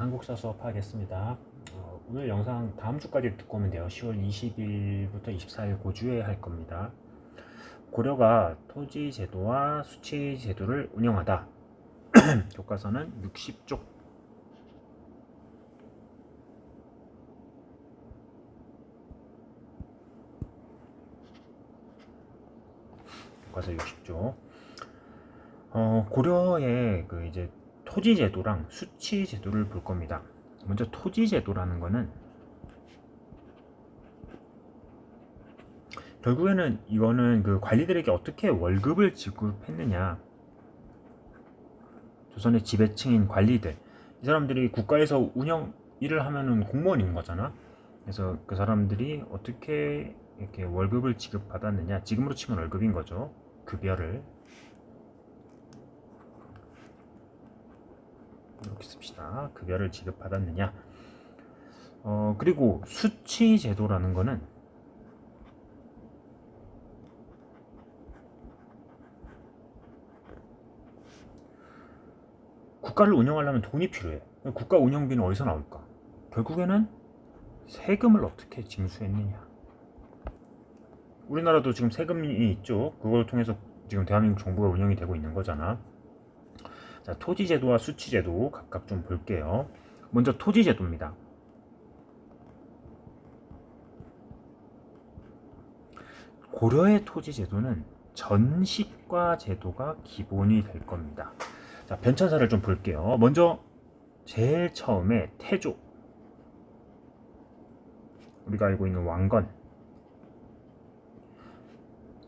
한국사 수업하겠습니다. 오늘 영상 다음 주까지 듣고 오면 돼요. 10월 20일부터 24일 고주에 할 겁니다. 고려가 토지 제도와 수치 제도를 운영하다. 교과서는 60쪽. 교과서 60쪽. 고려의 이제 토지 제도랑 수치 제도를 볼 겁니다. 먼저 토지 제도라는 거는 결국에는 이거는 관리들에게 어떻게 월급을 지급했느냐. 조선의 지배층인 관리들, 이 사람들이 국가에서 운영 일을 하면은 공무원인 거잖아. 그래서 그 사람들이 어떻게 이렇게 월급을 지급받았느냐, 지금으로 치면 월급인 거죠. 급여를 이렇게 씁시다. 급여를 지급받았느냐. 그리고 수치 제도라는 거는 국가를 운영하려면 돈이 필요해. 국가 운영비는 어디서 나올까? 결국에는 세금을 어떻게 징수했느냐. 우리나라도 지금 세금이 있죠. 그걸 통해서 지금 대한민국 정부가 운영이 되고 있는 거잖아. 자, 토지제도와 수치제도 각각 좀 볼게요. 먼저 토지제도입니다. 고려의 토지제도는 전시과 제도가 기본이 될 겁니다. 자, 변천사를 좀 볼게요. 먼저 제일 처음에 태조, 우리가 알고 있는 왕건.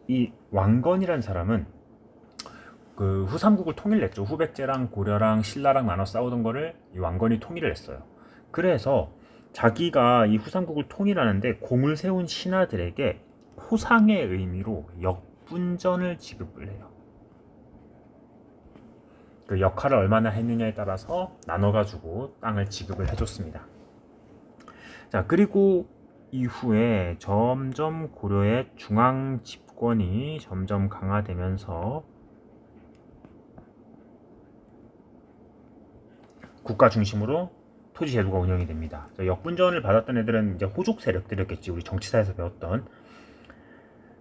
이 왕건이란 사람은 후삼국을 통일했죠. 후백제랑 고려랑 신라랑 나눠 싸우던 거를 이 왕건이 통일을 했어요. 그래서 자기가 이 후삼국을 통일하는데 공을 세운 신하들에게 포상의 의미로 역분전을 지급을 해요. 그 역할을 얼마나 했느냐에 따라서 나눠가지고 땅을 지급을 해줬습니다. 자, 그리고 이후에 점점 고려의 중앙 집권이 점점 강화되면서 국가 중심으로 토지 제도가 운영이 됩니다. 역분전을 받았던 애들은 이제 호족 세력들이었겠지. 우리 정치사에서 배웠던.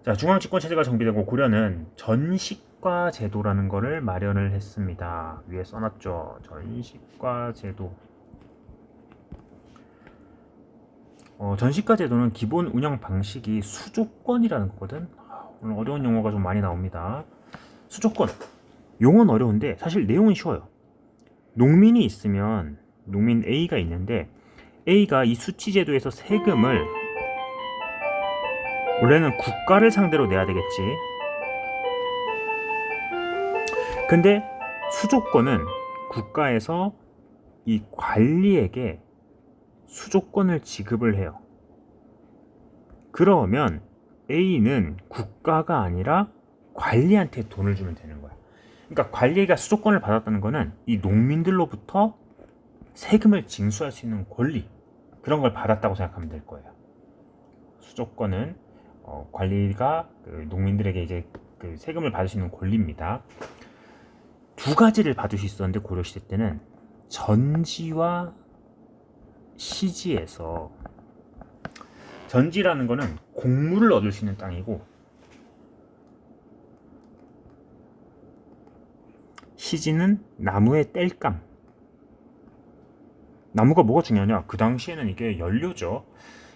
자, 중앙 집권 체제가 정비되고 고려는 전시과 제도라는 거를 마련을 했습니다. 위에 써놨죠. 전시과 제도. 전시과 제도는 기본 운영 방식이 수조권이라는 거거든. 오늘 어려운 용어가 좀 많이 나옵니다. 수조권. 용어는 어려운데 사실 내용은 쉬워요. 농민이 있으면 농민 A가 있는데 A가 이 수치 제도에서 세금을 원래는 국가를 상대로 내야 되겠지. 근데 수조권은 국가에서 이 관리에게 수조권을 지급을 해요. 그러면 A는 국가가 아니라 관리한테 돈을 주면 되는 거야. 그러니까 관리가 수조권을 받았다는 거는 이 농민들로부터 세금을 징수할 수 있는 권리, 그런 걸 받았다고 생각하면 될 거예요. 수조권은 관리가 농민들에게 이제 세금을 받을 수 있는 권리입니다. 두 가지를 받을 수 있었는데 고려시대 때는 전지와 시지에서, 전지라는 거는 곡물을 얻을 수 있는 땅이고 시지는 나무의 땔감. 나무가 뭐가 중요하냐? 그 당시에는 이게 연료죠.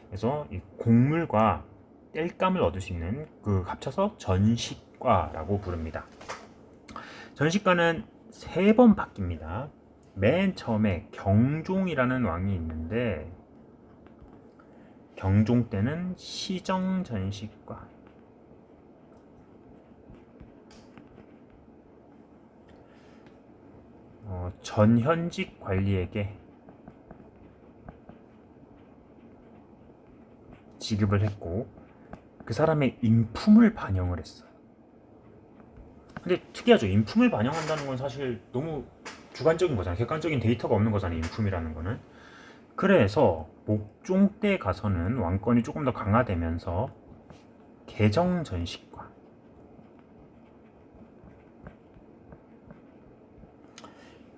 그래서 이 곡물과 땔감을 얻을 수 있는 합쳐서 전시과라고 부릅니다. 전시과는 3번 바뀝니다. 맨 처음에 경종이라는 왕이 있는데 경종 때는 시정전시과, 전현직 관리에게 지급을 했고 그 사람의 인품을 반영을 했어요. 근데 특이하죠. 인품을 반영한다는 건 사실 너무 주관적인 거잖아요. 객관적인 데이터가 없는 거잖아요. 인품이라는 거는. 그래서 목종 때 가서는 왕권이 조금 더 강화되면서 개정전시과,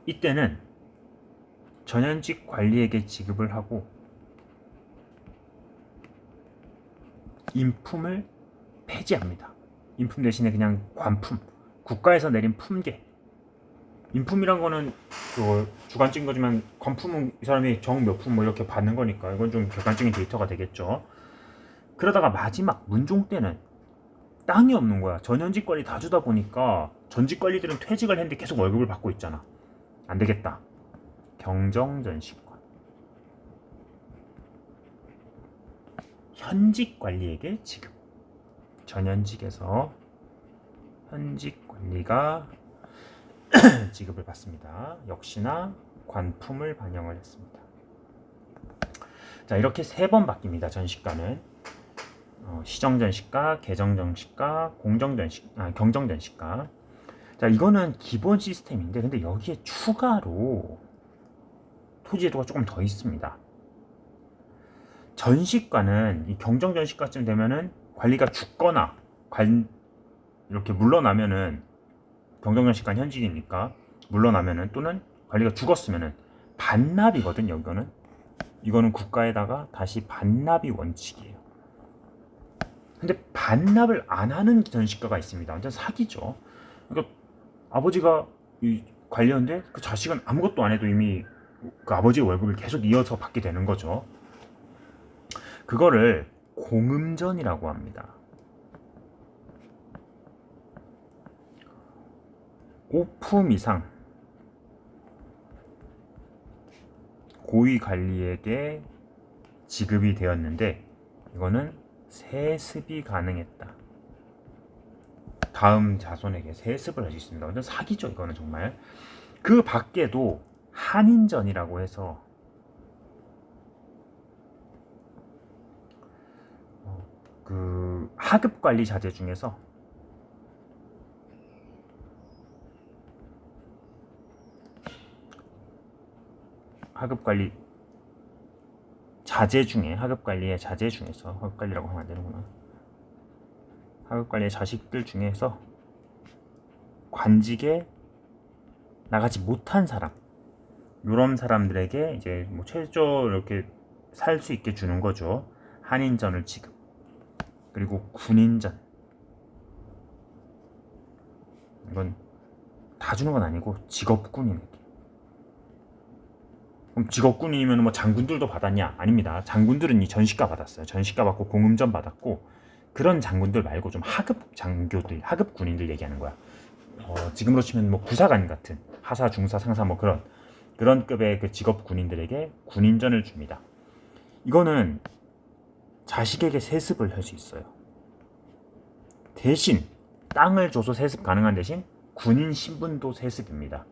이때는 전현직 관리에게 지급을 하고 인품을 폐지합니다. 인품 대신에 그냥 관품, 국가에서 내린 품계. 인품이란 거는 그 주관적인 거지만 관품은 이 사람이 정 몇 품 뭐 이렇게 받는 거니까 이건 좀 객관적인 데이터가 되겠죠. 그러다가 마지막 문종 때는 땅이 없는 거야. 전현직 관리 다 주다 보니까 전직 관리들은 퇴직을 했는데 계속 월급을 받고 있잖아. 안 되겠다. 경정전시권. 현직 관리에게 지급. 전현직에서 현직 관리가 지급을 받습니다. 역시나 관품을 반영을 했습니다. 자, 이렇게 3번 바뀝니다. 전시가는 시정전시가, 개정전시가, 경정전시가. 자, 이거는 기본 시스템인데 근데 여기에 추가로 토지제도가 조금 더 있습니다. 전시가는 이 경정전시가쯤 되면은 관리가 죽거나 이렇게 물러나면은 경정전시가 현직이니까 물러나면은 또는 관리가 죽었으면은 반납이거든요. 이거는 국가에다가 다시 반납이 원칙이에요. 근데 반납을 안 하는 전시가가 있습니다. 완전 사기죠. 그러니까 아버지가 이 관리였는데 그 자식은 아무것도 안 해도 이미 그 아버지의 월급을 계속 이어서 받게 되는 거죠. 그거를 공음전이라고 합니다. 5품 이상 고위 관리에게 지급이 되었는데 이거는 세습이 가능했다. 다음 자손에게 세습을 할 수 있습니다. 완전 사기죠. 이거는 정말. 그 밖에도 한인전이라고 해서 그 하급관리 자재 중에서 하급관리 자재 중에 하급관리의 자재 중에서 하급관리라고 하면 안 되는구나. 하급관리의 자식들 중에서 관직에 나가지 못한 사람, 이런 사람들에게 이제 뭐 최저 이렇게 살 수 있게 주는 거죠. 한인전을 지급. 그리고 군인전. 이건 다 주는 건 아니고 직업군인에게. 그럼 직업군이면 뭐 장군들도 받았냐? 아닙니다. 장군들은 이 전시가 받았어요. 전시가 받고 공음전 받았고 그런 장군들 말고 좀 하급 장교들, 하급 군인들 얘기하는 거야. 지금으로 치면 뭐 구사관 같은 하사, 중사, 상사 뭐 그런 급의 그 직업 군인들에게 군인전을 줍니다. 이거는 자식에게 세습을 할 수 있어요. 대신 땅을 줘서 세습 가능한 대신 군인 신분도 세습입니다.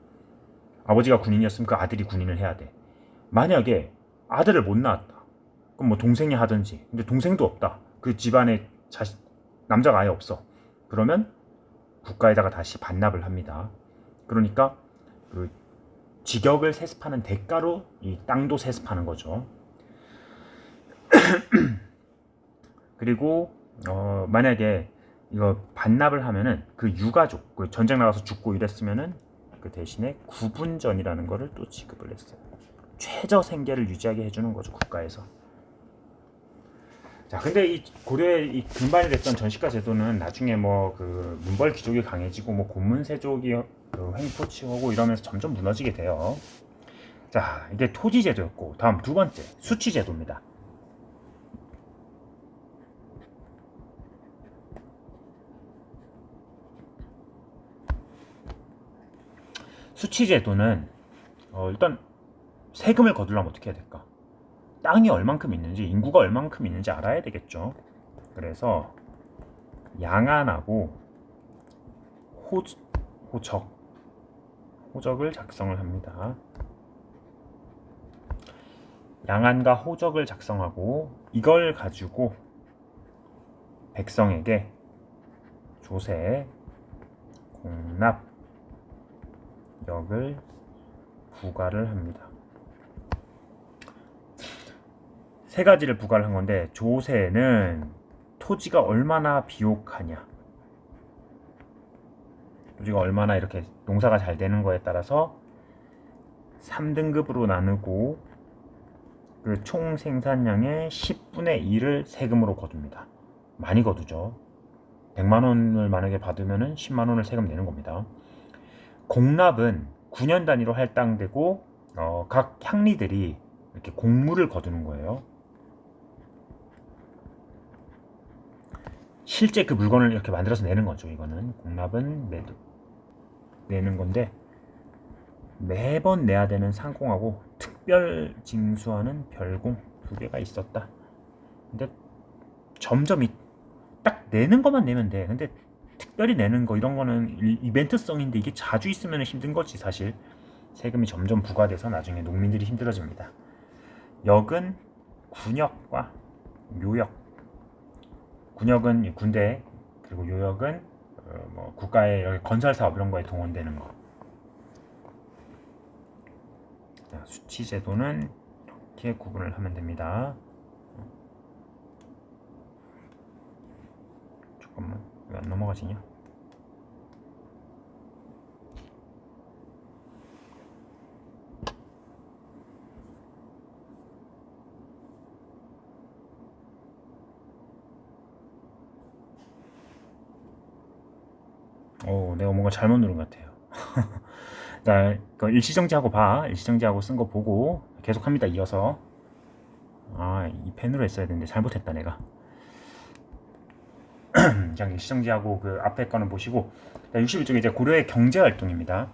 아버지가 군인이었으면 그 아들이 군인을 해야 돼. 만약에 아들을 못 낳았다. 그럼 뭐 동생이 하든지. 근데 동생도 없다. 그 집안에 남자가 아예 없어. 그러면 국가에다가 다시 반납을 합니다. 그러니까 그 직역을 세습하는 대가로 이 땅도 세습하는 거죠. 그리고 만약에 이거 반납을 하면은 그 유가족, 그 전쟁 나가서 죽고 이랬으면은 그 대신에 구분전이라는 거를 또 지급을 했어요. 최저 생계를 유지하게 해주는 거죠, 국가에서. 자, 근데 이 고려의 이 근반이 됐던 전시가 제도는 나중에 뭐 그 문벌 귀족이 강해지고 뭐 고문세족이 그 횡포치하고 이러면서 점점 무너지게 돼요. 자, 이게 토지 제도였고 다음 두 번째 수치 제도입니다. 수치 제도는 일단 세금을 거두려면 어떻게 해야 될까? 땅이 얼만큼 있는지, 인구가 얼만큼 있는지 알아야 되겠죠. 그래서 양안하고 호적을 작성을 합니다. 양안과 호적을 작성하고 이걸 가지고 백성에게 조세, 공납, 역을 부과를 합니다. 세 가지를 부과를 한 건데 조세는 토지가 얼마나 비옥하냐, 토지가 얼마나 이렇게 농사가 잘 되는 거에 따라서 3등급으로 나누고 그 총 생산량의 10분의 1을 세금으로 거둡니다. 많이 거두죠. 100만 원을 만약에 받으면 10만 원을 세금 내는 겁니다. 공납은 9년 단위로 할당되고 각 향리들이 이렇게 공물을 거두는 거예요. 실제 그 물건을 이렇게 만들어서 내는 거죠. 이거는 공납은 내는 건데, 매번 내야 되는 상공하고 특별 징수하는 별공 두 개가 있었다. 근데 점점 딱 내는 것만 내면 돼. 근데 특별히 내는 거 이런 거는 이벤트성인데 이게 자주 있으면 힘든 거지 사실. 세금이 점점 부과돼서 나중에 농민들이 힘들어집니다. 역은 군역과 요역. 군역은 군대, 그리고 요역은 뭐 국가의 건설 사업 이런 거에 동원되는 거. 자, 수치 제도는 이렇게 구분을 하면 됩니다. 잠깐만, 왜 안 넘어가지냐? 내가 뭔가 잘못 누른 것 같아요. 자, 그 일시정지하고 봐. 일시정지하고 쓴 거 보고 계속합니다. 이어서. 이 펜으로 했어야 되는데 잘못했다 내가. 그냥 일시정지하고 그 앞에 거는 보시고. 자, 61쪽에 이제 고려의 경제활동입니다.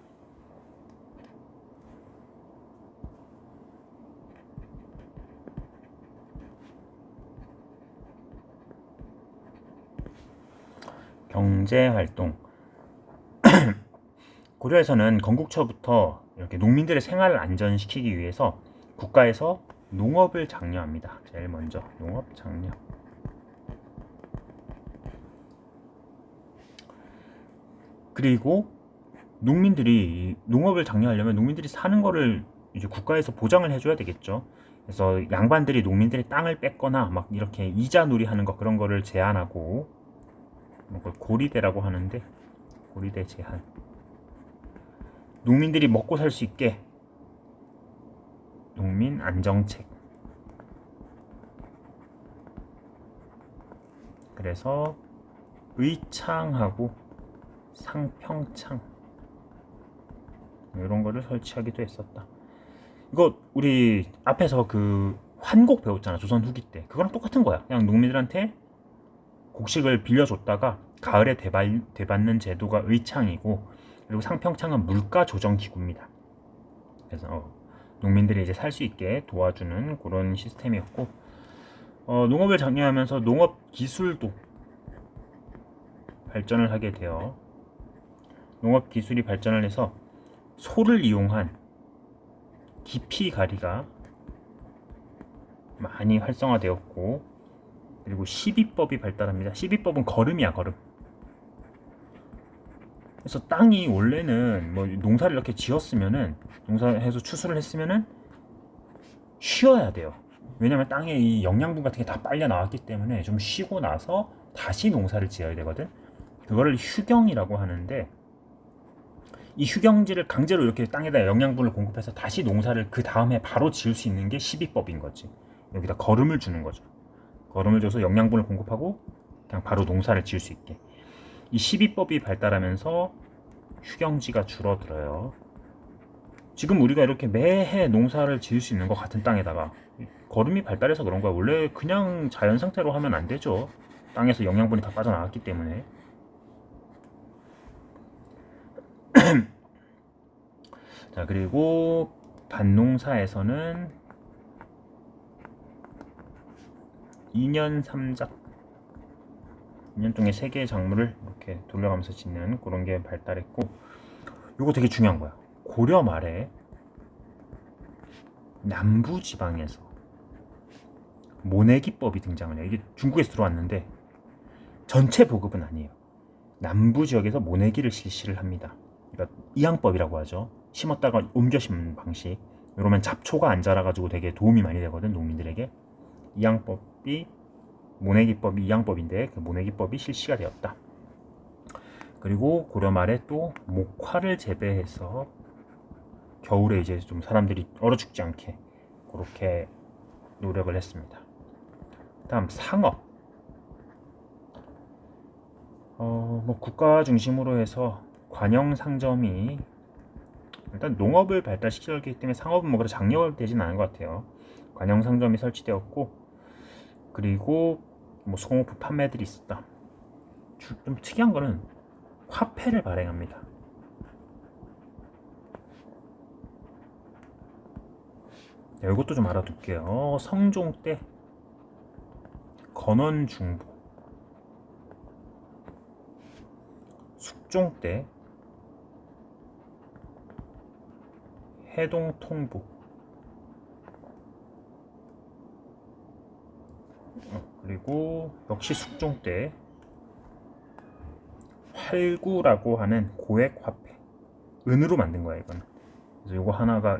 경제활동. 고려에서는 건국처부터 이렇게 농민들의 생활을 안전시키기 위해서 국가에서 농업을 장려합니다. 제일 먼저 농업 장려. 그리고 농민들이 농업을 장려하려면 농민들이 사는 거를 이제 국가에서 보장을 해줘야 되겠죠. 그래서 양반들이 농민들의 땅을 뺏거나 막 이렇게 이자 놀이하는 거 그런 거를 제한하고, 그걸 고리대라고 하는데, 고리대 제한. 농민들이 먹고 살 수 있게 농민 안정책. 그래서 의창하고 상평창 이런 거를 설치하기도 했었다. 이거 우리 앞에서 그 환곡 배웠잖아. 조선 후기 때. 그거랑 똑같은 거야. 그냥 농민들한테 곡식을 빌려줬다가 가을에 되받는 제도가 의창이고, 그리고 상평창은 물가 조정 기구입니다. 그래서 농민들이 이제 살 수 있게 도와주는 그런 시스템이었고, 농업을 장려하면서 농업 기술도 발전을 하게 되어 농업 기술이 발전을 해서 소를 이용한 기피가리가 많이 활성화되었고, 그리고 시비법이 발달합니다. 시비법은 거름이야, 거름. 그래서 땅이 원래는 뭐 농사를 이렇게 지었으면은, 농사해서 추수를 했으면은 쉬어야 돼요. 왜냐면 땅에 이 영양분 같은 게 다 빨려 나왔기 때문에 좀 쉬고 나서 다시 농사를 지어야 되거든. 그거를 휴경이라고 하는데, 이 휴경지를 강제로 이렇게 땅에다 영양분을 공급해서 다시 농사를 그 다음에 바로 지을 수 있는 게 시비법인 거지. 여기다 거름을 주는 거죠. 거름을 줘서 영양분을 공급하고 그냥 바로 농사를 지을 수 있게. 이 시비법이 발달하면서 휴경지가 줄어들어요. 지금 우리가 이렇게 매해 농사를 지을 수 있는 것 같은 땅에다가 거름이 발달해서 그런 거야. 원래 그냥 자연 상태로 하면 안 되죠. 땅에서 영양분이 다 빠져나왔기 때문에. 자, 그리고 밭농사에서는 2년 3작, 2년 동안 3개의 작물을 이렇게 돌려가면서 짓는 그런 게 발달했고, 이거 되게 중요한 거야. 고려 말에 남부 지방에서 모내기법이 등장을 해요. 이게 중국에서 들어왔는데 전체 보급은 아니에요. 남부 지역에서 모내기를 실시를 합니다. 그러니까 이양법이라고 하죠. 심었다가 옮겨 심는 방식. 이러면 잡초가 안 자라가지고 되게 도움이 많이 되거든, 농민들에게. 이양법이, 모내기법이 이양법인데 그 모내기법이 실시가 되었다. 그리고 고려 말에 또 목화를 재배해서 겨울에 이제 좀 사람들이 얼어 죽지 않게 그렇게 노력을 했습니다. 다음 상업. 뭐 국가 중심으로 해서 관영 상점이 일단 농업을 발달시켰기 때문에 상업은 뭐 그렇게 장려되진 않은 것 같아요. 관영 상점이 설치되었고, 그리고 뭐 수공업품 판매들이 있었다. 좀 특이한 거는 화폐를 발행합니다. 이것도 좀 알아둘게요. 성종 때 건원중부, 숙종 때 해동통부, 그리고 역시 숙종 때 활구라고 하는 고액 화폐, 은으로 만든 거야 이건. 그래서 이거 하나가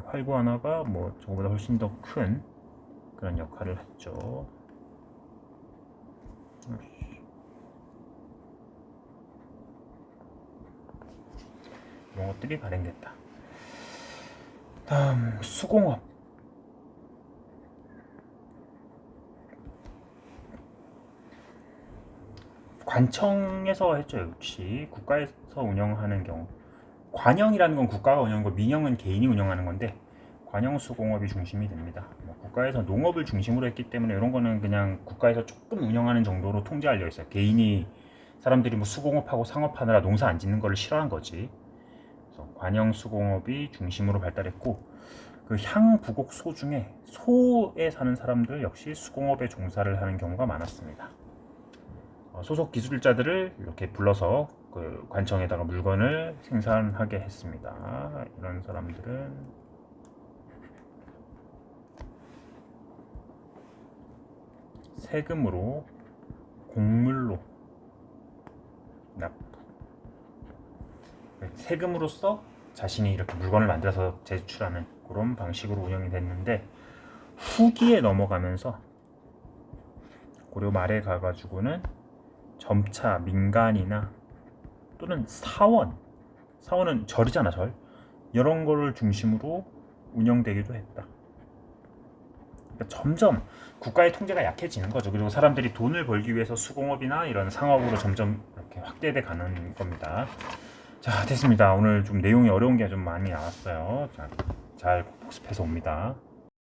활구 하나가 뭐 저거보다 훨씬 더 큰 그런 역할을 했죠. 이런 것들이 발행됐다. 다음 수공업. 관청에서 했죠. 역시 국가에서 운영하는 경우, 관영이라는 건 국가가 운영하고 민영은 개인이 운영하는 건데 관영 수공업이 중심이 됩니다. 국가에서 농업을 중심으로 했기 때문에 이런 거는 그냥 국가에서 조금 운영하는 정도로 통제하려 했어요. 개인이 사람들이 뭐 수공업하고 상업하느라 농사 안 짓는 거를 싫어한 거지. 그래서 관영 수공업이 중심으로 발달했고, 그 향부곡 소 중에 소에 사는 사람들 역시 수공업에 종사를 하는 경우가 많았습니다. 소속 기술자들을 이렇게 불러서 그 관청에다가 물건을 생산하게 했습니다. 이런 사람들은 세금으로, 공물로 납부. 세금으로써 자신이 이렇게 물건을 만들어서 제출하는 그런 방식으로 운영이 됐는데, 후기에 넘어가면서 고려 말에 가가지고는 점차 민간이나 또는 사원은 절이잖아, 절. 이런 거를 중심으로 운영되기도 했다. 그러니까 점점 국가의 통제가 약해지는 거죠. 그리고 사람들이 돈을 벌기 위해서 수공업이나 이런 상업으로 점점 이렇게 확대돼 가는 겁니다. 자, 됐습니다. 오늘 좀 내용이 어려운 게 좀 많이 나왔어요. 자, 잘 복습해서 옵니다.